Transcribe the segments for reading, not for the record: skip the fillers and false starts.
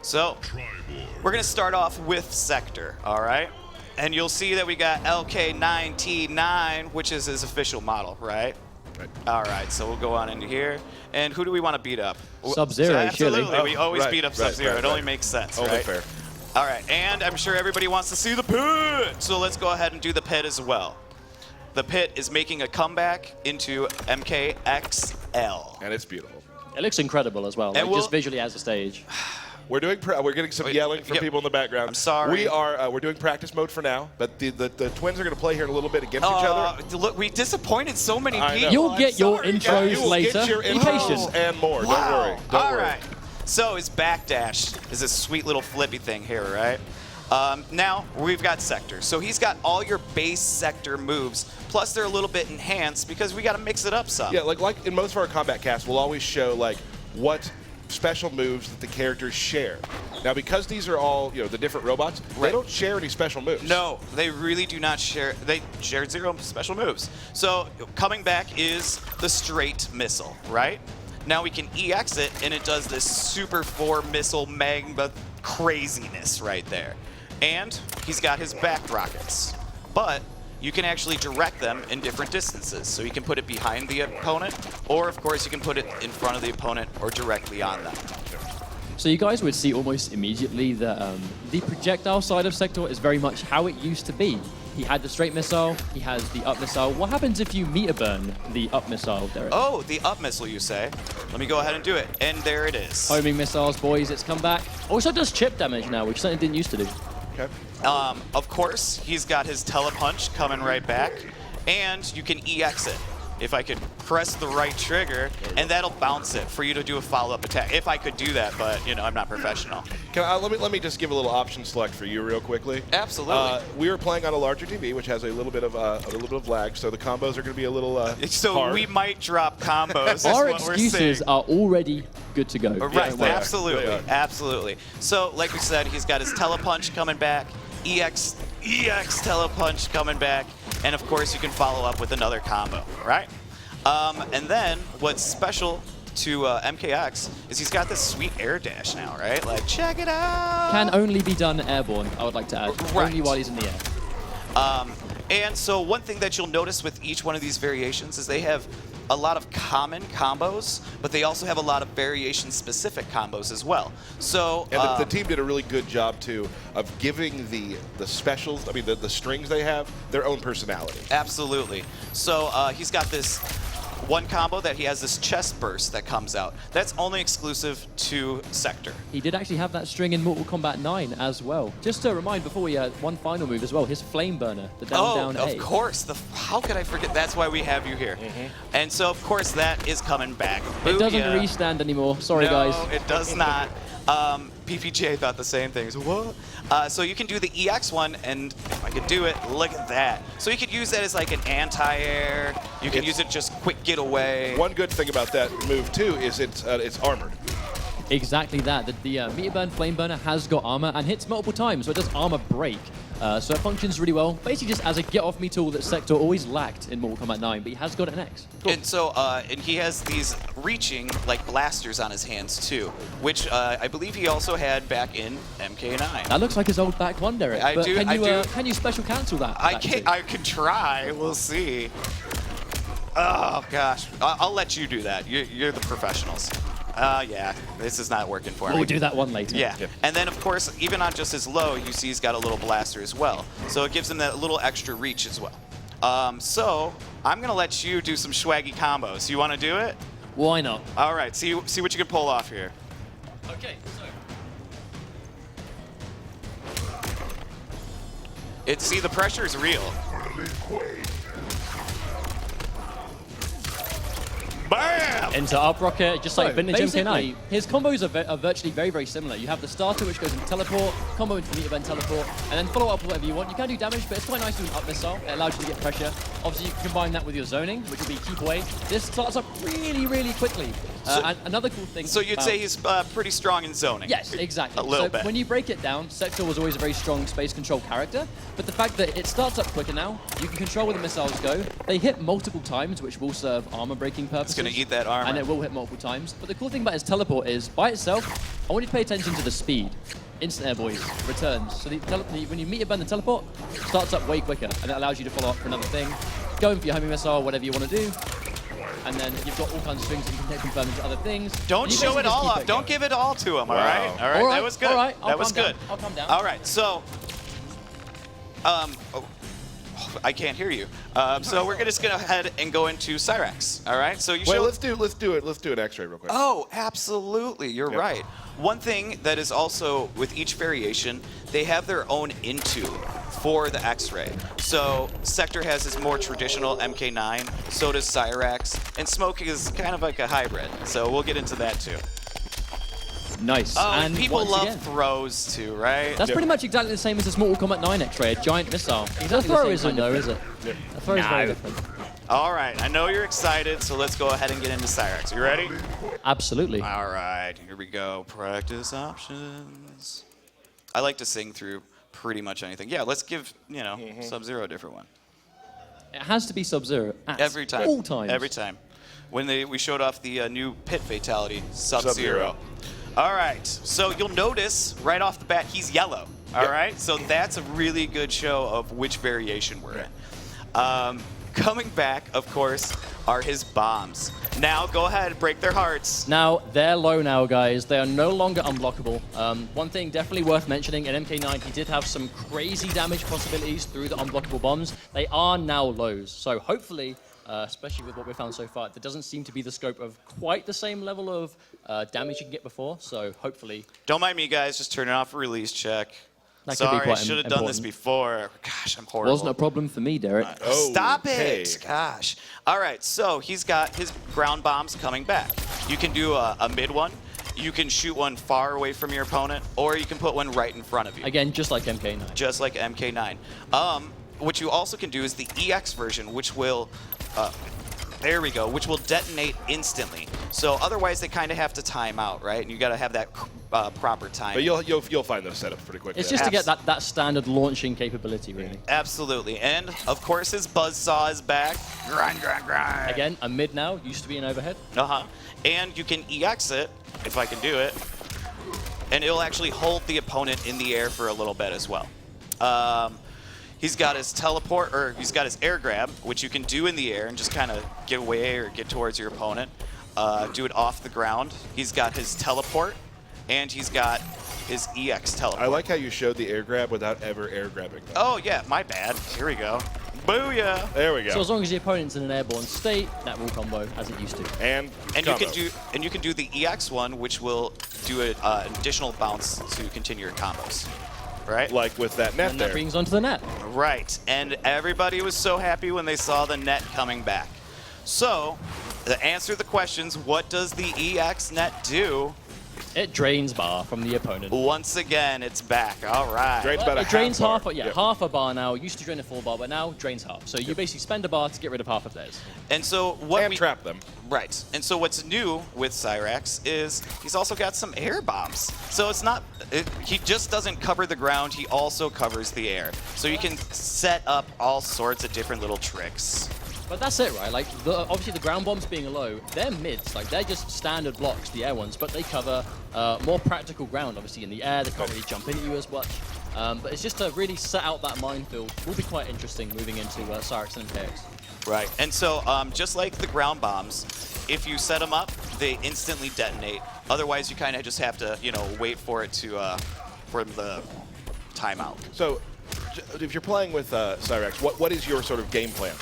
So we're going to start off with Sektor, all right? And you'll see that we got LK9T9, which is his official model, right? Right. All right, so we'll go on into here. And who do we want to beat up? Sub-Zero, Absolutely, surely. we always Right, beat up right, Sub-Zero. right, It only right. makes sense, Only right? fair. All right, and I'm sure everybody wants to see the pit. So let's go ahead and do the pit as well. The pit is making a comeback into MKXL. And it's beautiful. It looks incredible as well, like, we'll- just visually as a stage. We're getting some yelling from Yep. people in the background. I'm sorry. We're doing practice mode for now, but the twins are going to play here in a little bit against each other. Look, we disappointed so many I know. people. You'll I'm get your sorry, intros guys. You will later. get your Be intros patient. and more. Wow. Don't worry. Don't All worry. right. So his backdash is a sweet little flippy thing here, right? Now we've got Sektor. So he's got all your base Sektor moves, plus they're a little bit enhanced because we got to mix it up some. Yeah, like in most of our combat casts, we'll always show like what special moves that the characters share. Now, because these are all the different robots, Right. they don't share any special moves. No, they really do not share. They share 0 special moves. So coming back is the straight missile, right? Now we can EX it, and it does this Super 4 missile magma craziness right there. And he's got his back rockets. But you can actually direct them in different distances. So you can put it behind the opponent, or of course you can put it in front of the opponent or directly on them. So you guys would see almost immediately that the projectile side of Sektor is very much how it used to be. He had the straight missile, he has the up missile. What happens if you meter burn the up missile, Derek? Oh, the up missile, you say? Let me go ahead and do it. And there it is. Homing missiles, boys, it's come back. Also does chip damage now, which something it didn't used to do. Okay. Of course, he's got his telepunch coming right back, and you can EX it. If I could press the right trigger, and that'll bounce it for you to do a follow-up attack. If I could do that, but I'm not professional. Let me just give a little option select for you real quickly. Absolutely. We are playing on a larger TV, which has a little bit of lag, so the combos are going to be a little So hard. we might drop combos. is Our what we're excuses saying. are already good to go. Right, they are. absolutely, They are. absolutely. So, like we said, he's got his telepunch coming back, EX telepunch coming back, and of course you can follow up with another combo, right? And then what's special to MKX is he's got this sweet air dash now, right? Like, check it out. Can only be done airborne, I would like to add. Right. Only while he's in the air. And so one thing that you'll notice with each one of these variations is they have a lot of common combos, but they also have a lot of variation-specific combos as well. So And the team did a really good job, too, of giving the specials, the strings they have, their own personality. absolutely. So he's got this one combo that he has this chest burst that comes out. That's only exclusive to Sektor. He did actually have that string in Mortal Kombat 9 as well. Just to remind, before we one final move as well, his flame burner, the down, of A. course. How could I forget? That's why we have you here. And so, of course, that is coming back. It doesn't Booyah. restand anymore. Sorry, no, guys. it does not. PPJ thought the same thing. So what? So you can do the EX one, and if I could do it, look at that. So you could use that as like an anti-air. You can use it just quick getaway. One good thing about that move, too, is it's armored. Exactly that. The meter burn flame burner has got armor and hits multiple times, so it does armor break. So it functions really well. Basically just as a get-off-me tool that Sektor always lacked in Mortal Kombat 9, but he has got an X. And so, and he has these reaching like blasters on his hands too, which I believe he also had back in MK9. That looks like his old back one, Derek. I but do- Can I you, do. Can you special cancel that? I back can two? I could try. We'll see. Oh gosh, I'll let you do that. You're the professionals. Yeah, this is not working for me. We'll do that one later. Yeah. And then, of course, even on just his low, you see he's got a little blaster as well. So it gives him that little extra reach as well. So I'm going to let you do some swaggy combos. You want to do it? Why not? All right. See what you can pull off here. Okay, so. See, the pressure is real. Bam! Into up rocket, just like vintage basically, MK9. His combos are virtually very, very similar. You have the starter, which goes into teleport, combo into meter burn teleport, and then follow up with whatever you want. You can do damage, but it's quite nice to do an up missile. It allows you to get pressure. Obviously, you can combine that with your zoning, which will be keep away. This starts up really, really quickly. And another cool thing. So you'd say he's pretty strong in zoning? Yes, exactly. A little so bit. When you break it down, Sektor was always a very strong space control character, but the fact that it starts up quicker now, you can control where the missiles go. They hit multiple times, which will serve armor breaking purposes. It's going to eat that armor. And it will hit multiple times. But the cool thing about his teleport is, by itself, I want you to pay attention to the speed. Instant air, boys. Returns. So when you meet your bend and teleport, it starts up way quicker, and it allows you to follow up for another thing. Go in for your homing missile, whatever you want to do. And then you've got all kinds of strings that you can confirm into other things. Don't show it all off. Don't give it all to him, all right? All right, that was good. All right, that was good. I'll calm down. All right, so... I can't hear you. So we're just gonna go ahead and go into Cyrax. All right. So you Wait, let's do an X-ray real quick. Oh, absolutely. You're right. One thing that is also with each variation, they have their own into for the X-ray. So Sektor has his more traditional MK9. So does Cyrax, and Smoke is kind of like a hybrid. So we'll get into that too. Nice. Oh, and people love again, throws too, right? that's pretty much exactly the same as this Mortal Kombat 9 X-ray, a giant missile. Exactly the throw isn't though, is it? The throw is very different. All right, I know you're excited, so let's go ahead and get into Cyrax. You ready? Absolutely. All right, here we go. Practice options. I like to sing through pretty much anything. Yeah, let's give, Sub-Zero a different one. It has to be Sub-Zero at Every time. all times. Every time. When we showed off the new pit fatality, Sub-Zero. All right, so you'll notice right off the bat he's yellow. All right, so that's a really good show of which variation we're in. Coming back, of course, are his bombs. Now, go ahead, break their hearts. Now, they're low now, guys. They are no longer unblockable. One thing definitely worth mentioning, in MK9, he did have some crazy damage possibilities through the unblockable bombs. They are now lows, so hopefully, especially with what we've found so far, there doesn't seem to be the scope of quite the same level of damage you can get before, so hopefully... Don't mind me, guys, just turning off a release check. That could be Sorry, quite I should have done this before. Gosh, I'm horrible. Wasn't a problem for me, Derek. Stop it! Gosh. All right, so he's got his ground bombs coming back. You can do a mid one. You can shoot one far away from your opponent, or you can put one right in front of you. Again, just like MK9. Just like MK9. What you also can do is the EX version, which will... there we go, which will detonate instantly. So otherwise, they kind of have to time out, right? And you got to have that proper time. But you'll find those setups pretty quickly. It's just to get that standard launching capability, really. Absolutely. And, of course, his buzzsaw is back. Grind, grind, grind. Again, a mid now. Used to be an overhead. And you can EX it, if I can do it. And it'll actually hold the opponent in the air for a little bit as well. He's got his teleport, or he's got his air grab, which you can do in the air and just kind of get away or get towards your opponent. Do it off the ground. He's got his teleport, and he's got his EX teleport. I like how you showed the air grab without ever air grabbing them. Oh, yeah, my bad. Here we go. Booyah! There we go. So as long as the opponent's in an airborne state, that will combo as it used to. And you can do the EX one, which will do an additional bounce to continue your combos. Right? Like with that net and there. that brings onto the net. Right. And everybody was so happy when they saw the net coming back. So, to answer the questions, what does the EX net do? It drains bar from the opponent. Once again, it's back. All right. Drains about it drains half half a bar now. Used to drain a full bar, but now drains half. So you basically spend a bar to get rid of half of theirs. And so trap them. Right. And so what's new with Cyrax is he's also got some air bombs. So it's not he just doesn't cover the ground, he also covers the air. So you can set up all sorts of different little tricks. But that's it, right? Like, obviously the ground bombs being low, they're mids. Like, they're just standard blocks, the air ones, but they cover more practical ground, obviously, in the air. They can't really jump into you as much. But it's just to really set out that minefield. Will be quite interesting moving into Cyrax and MKX. Right. And so, just like the ground bombs, if you set them up, they instantly detonate. Otherwise, you kind of just have to, wait for it to, for the timeout. So, if you're playing with Cyrax, what is your sort of game plan?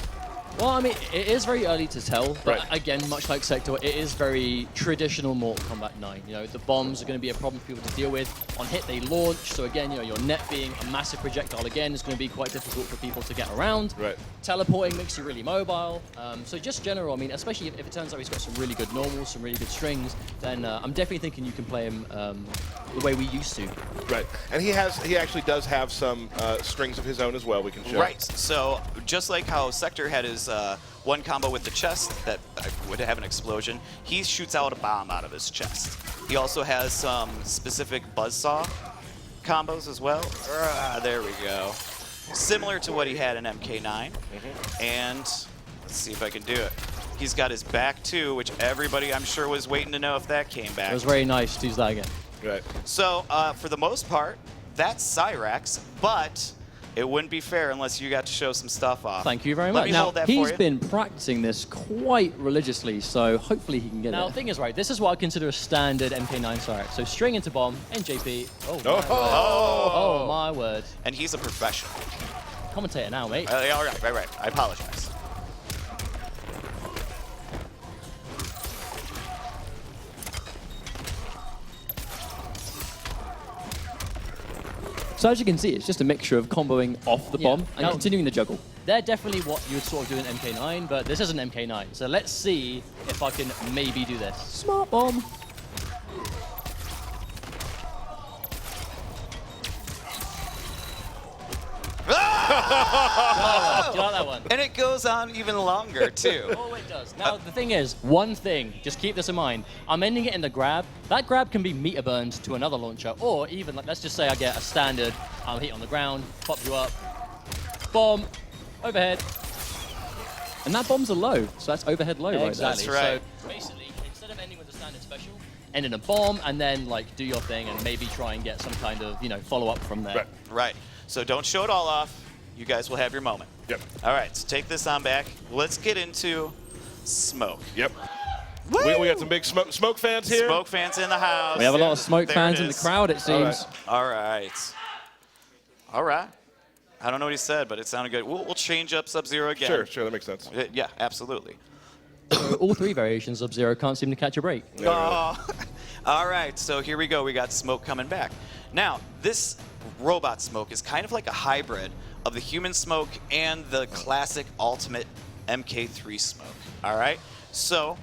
Well, I mean, it is very early to tell, but again, much like Sektor, it is very traditional Mortal Kombat 9. The bombs are going to be a problem for people to deal with. On hit, they launch, so again, your net being a massive projectile again is going to be quite difficult for people to get around. Right. Teleporting makes you really mobile. So just general, I mean, especially if it turns out he's got some really good normals, some really good strings, then I'm definitely thinking you can play him the way we used to. Right. And he actually does have some strings of his own as well we can show. Right. So just like how Sektor had his one combo with the chest that would have an explosion, he shoots out a bomb out of his chest. He also has some specific buzzsaw combos as well. There we go. Similar to what he had in MK9. And let's see if I can do it. He's got his back too, which everybody I'm sure was waiting to know if that came back. It was very nice to use that again. Right. So for the most part, that's Cyrax, but it wouldn't be fair unless you got to show some stuff off. Thank you very Let much. me Now, hold that for he's you. been practicing this quite religiously, so hopefully he can get it. Now, the thing is, right, this is what I consider a standard MK9 Cyrax. So string into bomb, NJP. Oh, my word. Oh, my word. And he's a professional. Commentator now, mate. All right. I apologize. So as you can see, it's just a mixture of comboing off the bomb and Now, continuing the juggle. They're definitely what you would sort of do in MK9, but this isn't MK9. So let's see if I can maybe do this. Smart bomb. Do you like that one? And it goes on even longer, too. Oh, it does. Now, the thing is, one thing, just keep this in mind. I'm ending it in the grab. That grab can be meter burned to another launcher, or even, like, let's just say I get a standard hit on the ground, pop you up, bomb, overhead. And that bomb's a low, so that's overhead low right Exactly. That's right. So basically, instead of ending with a standard special, end in a bomb, and then, like, do your thing and maybe try and get some kind of, follow-up from there. Right. Right. So don't show it all off. You guys will have your moment. Yep. All right, so take this on back. Let's get into Smoke. Yep. We got some big smoke fans here. Smoke fans in the house. We have a lot of Smoke There fans it in the is. crowd, it seems. All right. All right. I don't know what he said, but it sounded good. We'll change up Sub-Zero again. Sure, that makes sense. Yeah, absolutely. All three variations of Zero can't seem to catch a break. Oh. All right, so here we go. We got Smoke coming back. Now, this robot Smoke is kind of like a hybrid of the human Smoke and the classic ultimate MK3 Smoke. All right? So,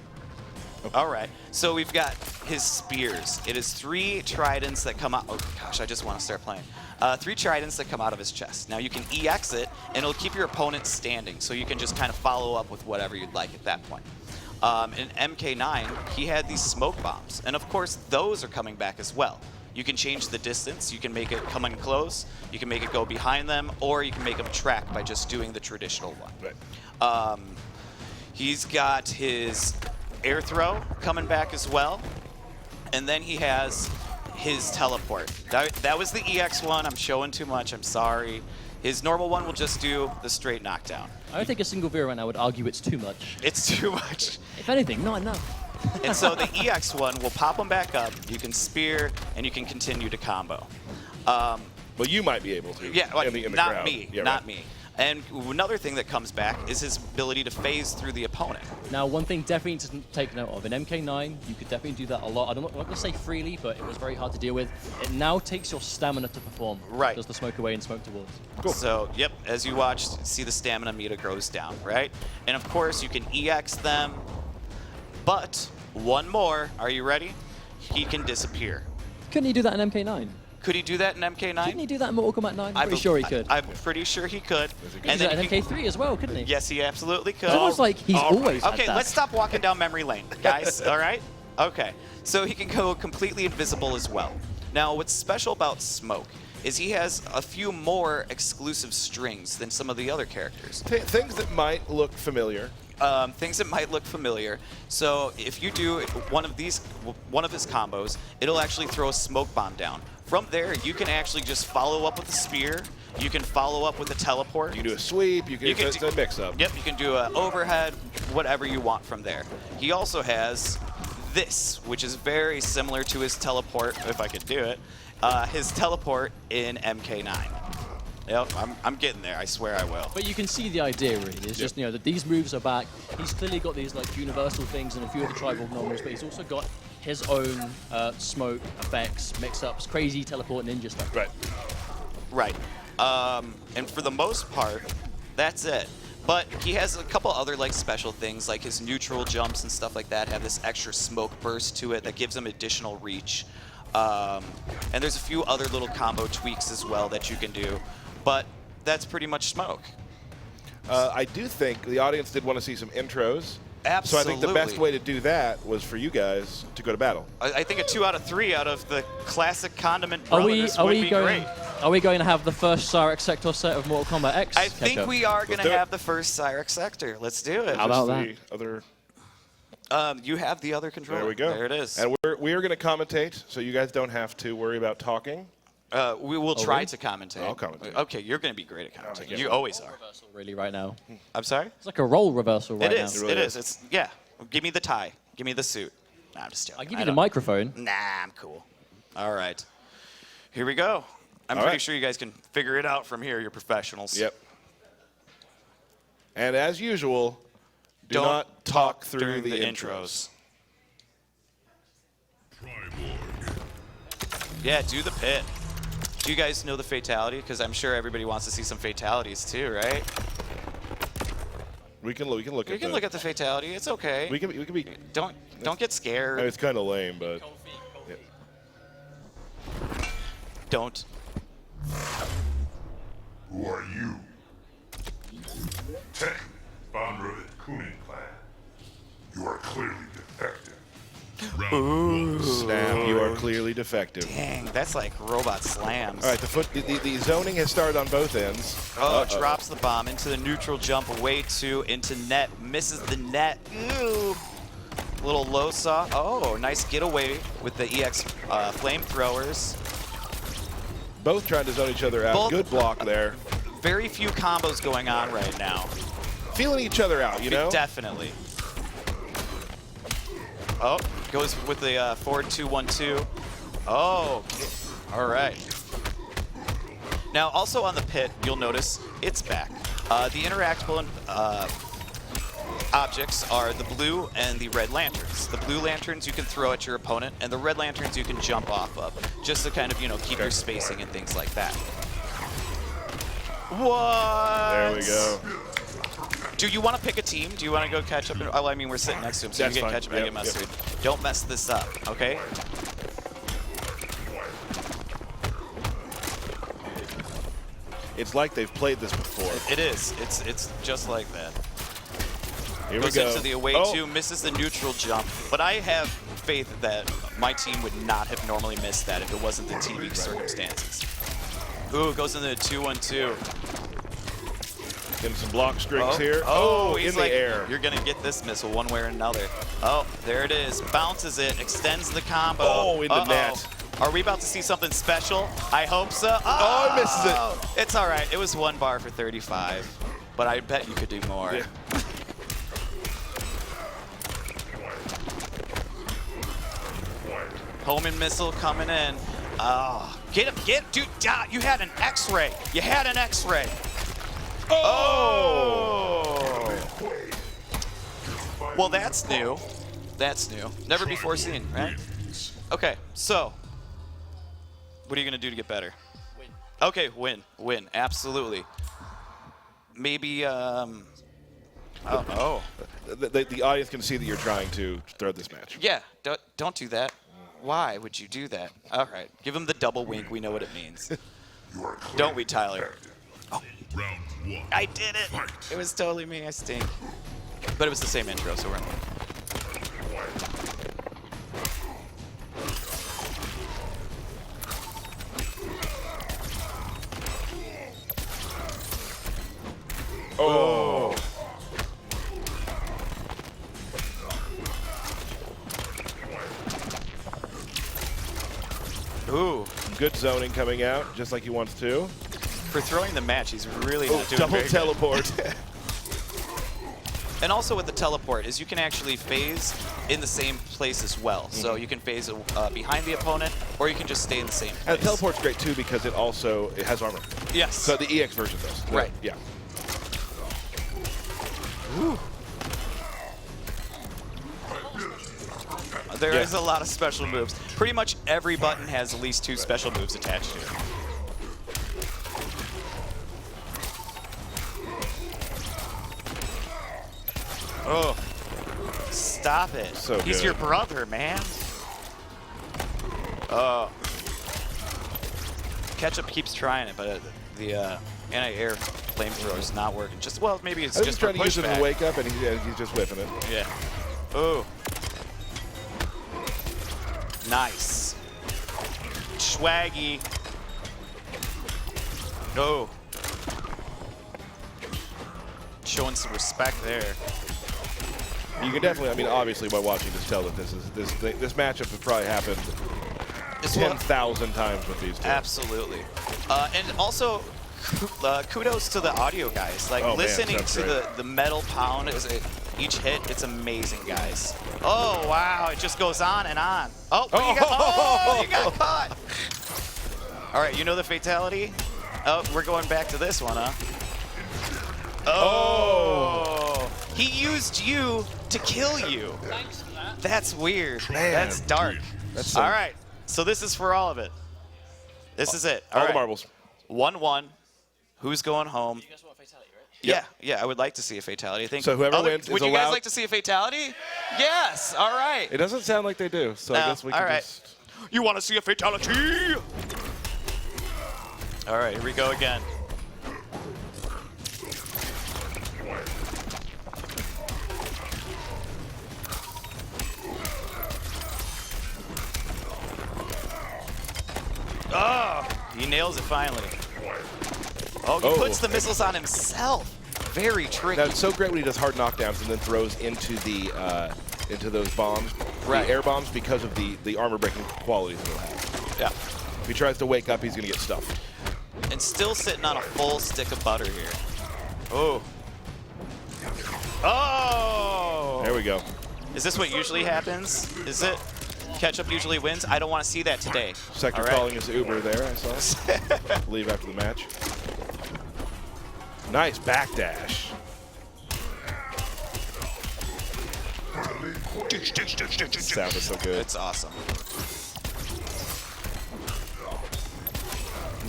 we've got his spears. It is 3 tridents that come out. Oh, gosh, I just want to start playing. 3 tridents that come out of his chest. Now, you can EX it, and it'll keep your opponent standing, so you can just kind of follow up with whatever you'd like at that point. In MK9, he had these smoke bombs, and of course, those are coming back as well. You can change the distance. You can make it come in close. You can make it go behind them, or you can make them track by just doing the traditional one. Right. He's got his air throw coming back as well, and then he has his teleport. That was the EX one. I'm showing too much. I'm sorry. His normal one will just do the straight knockdown. I don't think a single viewer right now would argue it's too much. It's too much. If anything, not enough. And so the EX one will pop them back up. You can spear, and you can continue to combo. Well, you might be able to. Yeah, well, in the not crowd. me. Yeah, not right. me. And another thing that comes back is his ability to phase through the opponent. Now, one thing definitely to take note of, in MK9, you could definitely do that a lot. I'm not going to say freely, but it was very hard to deal with. It now takes your stamina to perform. Right. Does the smoke away and smoke towards. Cool. So, yep, as you watch, see the stamina meter goes down, right? And of course, you can EX them, but one more. Are you ready? He can disappear. Couldn't he do that in MK9? Could he do that in MK9? Couldn't he do that in Mortal Kombat 9? I'm pretty sure he could. I'm pretty sure he could. He could do that in MK3 as well, couldn't he? Yes, he absolutely could. It's almost like he's always had Okay, that. let's stop walking down memory lane, guys. All right? Okay. So he can go completely invisible as well. Now, what's special about Smoke is he has a few more exclusive strings than some of the other characters. Things that might look familiar. Things that might look familiar. So if you do one of his combos, it'll actually throw a smoke bomb down. From there, you can actually just follow up with a spear. You can follow up with a teleport. You can do a sweep. You can it's a mix-up. Yep, you can do an overhead, whatever you want from there. He also has this, which is very similar to his teleport, if I could do it, his teleport in MK9. Yep, I'm getting there. I swear I will. But you can see the idea, really. It's just, that these moves are back. He's clearly got these, like, universal things and a few of the Triborg normals, but he's also got his own smoke effects, mix-ups, crazy teleport ninja stuff. Right. Right. And for the most part, that's it. But he has a couple other like special things, like his neutral jumps and stuff like that have this extra smoke burst to it that gives him additional reach. And there's a few other little combo tweaks as well that you can do. But that's pretty much Smoke. I do think the audience did want to see some intros. Absolutely. So I think the best way to do that was for you guys to go to battle. I think a 2 out of 3 out of the classic Condiment Are Brothers we would be going? great. Are we going to have the first Cyrax Sektor set of Mortal Kombat X? I think Ketchup? we are going do to it. have the first Cyrax Sector. Let's do it. How about Versus that? the other You have the other controller. There we go. There it is. And we're going to commentate, so you guys don't have to worry about talking. We will try to commentate. I'll commentate. Okay, you're going to be great at commentating. yeah. You always are. Reversal really right now. I'm sorry? It's like a role reversal right It now. is. really It is. is. Yeah. Give me the tie. Give me the suit. Nah, I'm just joking. I'll give I you the don't- microphone. Nah, I'm cool. All right. Here we go. I'm All pretty right. sure you guys can figure it out from here. You're professionals. Yep. And as usual, do Don't not talk through during the intros. Yeah, do the pit. Do you guys know the fatality? Because I'm sure everybody wants to see some fatalities too, right? We can look We can look at the fatality. It's okay. we can be. Don't get scared. It's kind of lame, but Don't. Who are you? Tech, founder of the Kunin clan. You are clearly defective. snap. You are clearly defective. Dang, that's like robot slams. All right, the zoning has started on both ends. Oh, drops the bomb into the neutral jump, away two, into net, misses the net. Ew. Little low saw. Oh, nice getaway with the EX flamethrowers. Both trying to zone each other out. Both- Good block there. Very few combos going on right now. Feeling each other out, you know? Definitely. Oh, goes with the forward 2-1-2. Oh, all right. Now, also on the pit, you'll notice it's back. The interactable objects are the blue and the red lanterns. The blue lanterns you can throw at your opponent, and the red lanterns you can jump off of, just to kind of, keep your spacing and things like that. What? There we go. Do you want to pick a team? Do you want to go Ketchup? Oh, I mean, we're sitting next to him, so That's you get fine. Ketchup, I Yep, get Mustard. Don't mess this up, okay? It's like they've played this before. It is. It's just like that. Here we Goes go. into the away Oh, two, misses the neutral jump. But I have faith that my team would not have normally missed that if it wasn't the TV circumstances. Ooh, goes into the 2-1-2. Getting some block strings here. Oh, in he's the like, air. you're gonna get this missile one way or another. Oh, there it is. Bounces it, extends the combo. Oh, in the net. Are we about to see something special? I hope so. Oh, he misses It's all right. It was one bar for 35, but I bet you could do more. Yeah. Homing missile coming in. Oh, get him, dude. You had an X-ray. You had an X-ray. Oh. Well, that's new. That's new. Never before seen, right? Okay, so what are you gonna do to get better? Win. Okay, win, absolutely. Maybe, oh. The audience can see that you're trying to throw this match. Yeah, don't do that. Why would you do that? All right, give him the double wink. We know what it means. Don't we, Tyler? Oh, Round one. I did it. It was totally me. I stink. But it was the same intro, so we're in. Oh. Ooh. Good zoning coming out, just like he wants to. For throwing the match, he's really not doing Double very good. teleport. And also with the teleport is you can actually phase in the same place as well. So you can phase behind the opponent, or you can just stay in the same place. And the teleport's great too because it has armor. Yes. So the EX version does. Right. Yeah. There Yeah. is a lot of special moves. Pretty much every button has at least 2 special moves attached to it. Oh, stop it. So He's good. your brother, man. Oh. Ketchup keeps trying it, but the anti-air flamethrower is not working. Well, maybe it's I was just just trying for to use it pushback. to wake up, and he's just whiffing it. Yeah. Oh. Nice. Swaggy. Oh. Showing some respect there. You can definitely, I mean, obviously by watching just tell that this matchup has probably happened 10,000 times with these two. Absolutely. And also, kudos to the audio guys. Like, listening to the metal pound as each hit, it's amazing, guys. Oh, wow, it just goes on and on. Oh, you got caught. All right, you know the fatality? Oh, we're going back to this one, huh? Oh. He used you to kill you. Thanks for that. That's weird. Man, That's dark. That's All right, so this is for all of it. This is it. All right. the marbles. 1-1. Who's going home? You guys want a fatality, right? Yeah, I would like to see a fatality. I think. So whoever wins is would you guys allowed- like to see a fatality? Yes. All right. It doesn't sound like they do, so I guess we can all right. just... You want to see a fatality? All right, here we go again. Oh, he nails it finally. Oh, he puts the missiles on himself. Very tricky. Now, it's so great when he does hard knockdowns and then throws into the into those bombs, the air bombs, because of the armor-breaking qualities that he'll have. Yeah. If he tries to wake up, he's going to get stuffed. And still sitting on a full stick of butter here. Oh. Oh! There we go. Is this what usually happens? Is it? Ketchup usually wins? I don't want to see that today. Sektor All right. calling his Uber there, I saw. Leave after the match. Nice backdash. Sounded so good. It's awesome.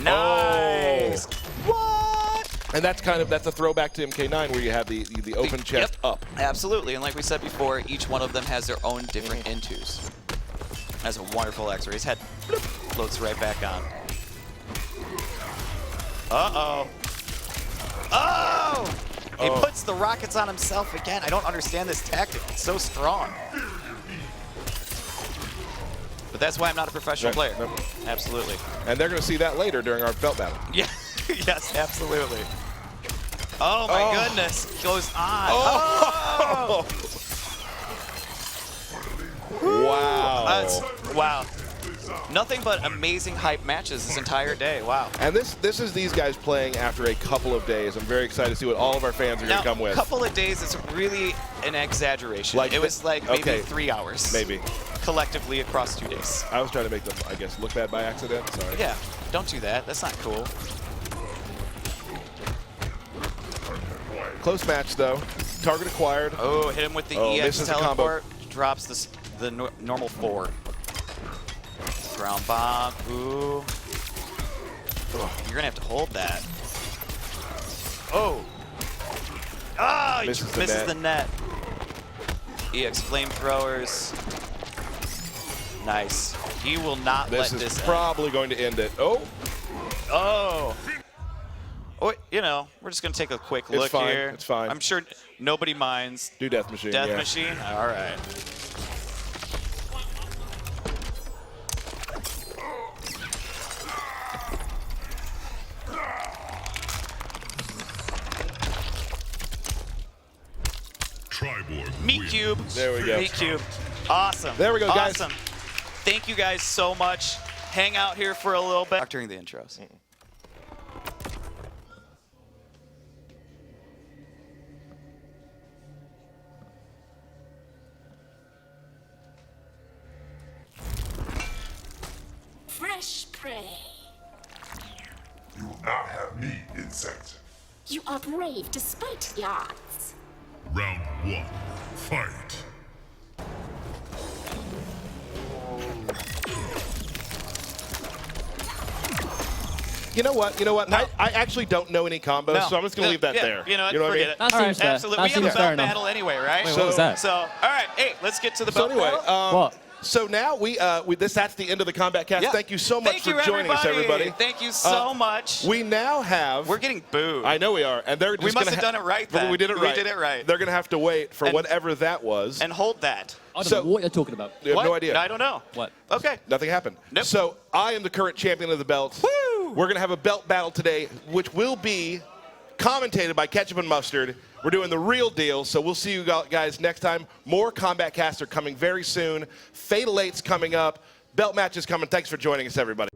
Nice. What? And that's a throwback to MK9 where you have the open chest up. Absolutely. And like we said before, each one of them has their own different intos. Has a wonderful X-ray. His head floats right back on. Uh-oh. Oh! He puts the rockets on himself again. I don't understand this tactic. It's so strong. But that's why I'm not a professional player. Nope. Absolutely. And they're going to see that later during our belt battle. Yeah. Yes, absolutely. Oh my goodness. Goes on. Oh! Wow. Wow. Nothing but amazing hype matches this entire day. Wow. And this is these guys playing after a couple of days. I'm very excited to see what all of our fans are going to come with. A couple of days is really an exaggeration. It was like maybe 3 hours. Maybe. Collectively across 2 days. I was trying to make them, I guess, look bad by accident. Sorry. Yeah. Don't do that. That's not cool. Close match, though. Target acquired. Oh, hit him with the EX misses the teleport. Drops the normal 4. Ground bomb. Ooh. You're going to have to hold that. Oh. Oh, he misses the net. EX flamethrowers. Nice. He will not let this This is end. probably going to end it. Oh. Oh. Oh, you know, we're just going to take a quick look fine. here. It's fine. I'm sure nobody minds. Do Death Machine. Death yeah. Machine? All right. Triborg Meat wins. Cube. There we go. Meat Cube. Awesome. There we go, guys. Awesome. Thank you guys so much. Hang out here for a little bit during the intros. Fresh prey. You will not have me, insect. You are brave despite the odds. Round 1. Fight. You know what? No. I actually don't know any combos, No. so I'm just going to leave that Yeah, there. You know what? what I Forget mean? it. That seems fair. Absolutely. That We have seems a fair belt enough. battle anyway, right? Wait, what was that? So, all right. Hey, let's get to the So belt anyway, battle. What? so now that's the end of the Kombat cast. Yeah. Thank you so much Thank for you, joining us, everybody. Thank you so much. We now have. We're getting booed. I know we are, and they're just We must gonna have done it right But then. We did it We right. did it right. They're going to have to wait for And- whatever that was. And hold that. I don't So- know what you're talking about. We have What? no idea. I don't know. What? Okay. Nothing happened. Nope. So I am the current champion of the belt. Woo! We're going to have a belt battle today, which will be commentated by Ketchup and Mustard. We're doing the real deal, so we'll see you guys next time. More Combat Cast are coming very soon. Fatal 8's coming up. Belt match is coming. Thanks for joining us, everybody.